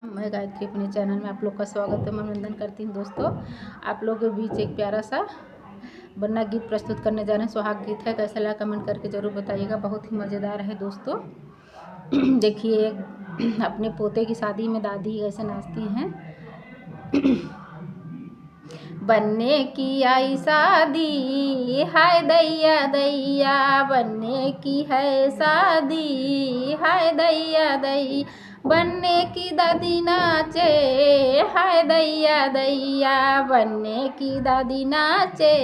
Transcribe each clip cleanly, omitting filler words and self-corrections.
मैं गायत्री अपने चैनल में आप लोग का स्वागत है। मैं वंदन करती हूँ दोस्तों। आप लोगों के बीच एक प्यारा सा बन्ना गीत प्रस्तुत करने जा रहे हैं। सुहाग गीत है। कैसा लगा कमेंट करके ज़रूर बताइएगा। बहुत ही मज़ेदार है दोस्तों। देखिए अपने पोते की शादी में दादी ऐसे नाचती हैं। बनने की आई शादी हाय दैया दैया, बनने की है शादी हाय दैया दैया, बनने की दादी नाचे हाय दैया दैया, बनने की दादी नाचे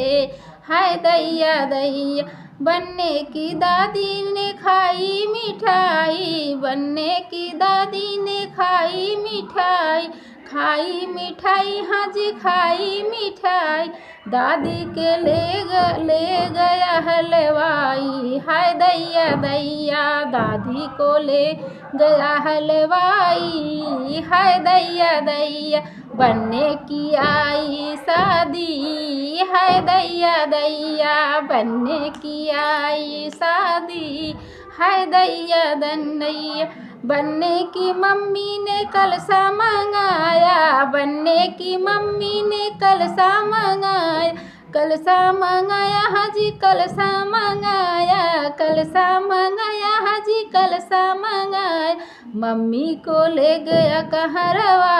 हाय दैया दैया, बनने की दादी ने खाई मिठाई, बनने की दादी ने खाई मिठाई, खाई मिठाई हाँ जी खाई मिठाई, दादी के ले गया हलवाई हाय दैया दैया, दादी को ले गया हलवाई हाय दैया दैया, बनने की आई शादी हाय दैया दैया, बनने की आई शादी हाय दैया दैया, बनने की मम्मी ने कलसा मंगाया, बनने की मम्मी ने कलसा मंगाया, कलसा मंगाया हाँ जी कलसा मंगाया, कलसा मंगाया हाँ जी कलसा मंगाया, मम्मी को ले गया कहरवा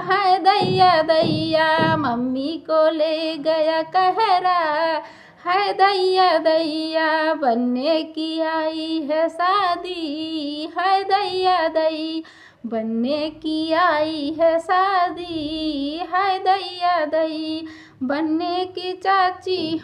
हाय दैया दैया, मम्मी को ले गया कहरा हाय दैया दैया, बनने की आई है शादी हाय दैया दैया, बनने की आई है शादी हाय दैया दैया, बनने की चाची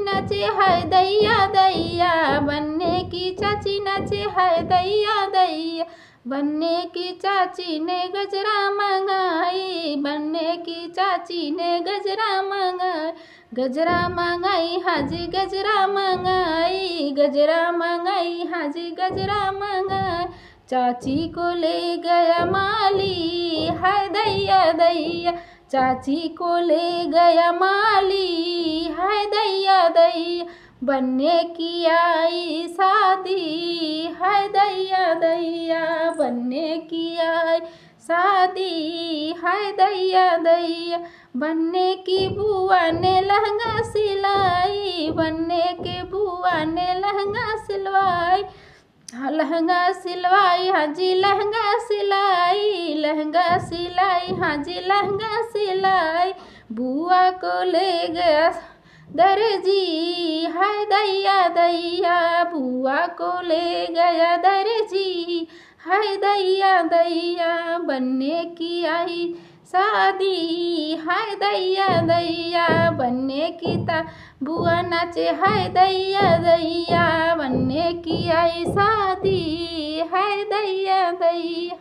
नाचे हाय दैया दैया, बनने की चाची नाचे हाय दैया दैया, बनने की चाची ने गजरा मंगाई, बनने की चाची ने गजरा मंगाई, गजरा मंगाई हाँ जी गजरा मंगाई, गजरा मंगाई हाँ जी गजरा मंगाई, चाची को ले गया माली हाय दैया दैया, चाची को ले गया माली हाय दैया दैया, बनने की आई शादी हाय दैया दैया, बनने की आई शादी हाय दैया दैया, बनने की बुआ ने लहंगा सिलाई, बनने के बुआ ने लहंगा सिलवाई, लहंगा सिलवाई हाँ जी लहंगा सिलाई, लहंगा सिलाई हाँ जी लहंगा सिलाई, बुआ को ले गया दर्जी हाय दैया दैया, बुआ को ले गया दर्जी हाय दैया दैया, बनने की आई शादी हाय दैया दैया, बनने की बुआ नाचे हाय दैया दैया, बनने की आई शादी हाय दैया दैया।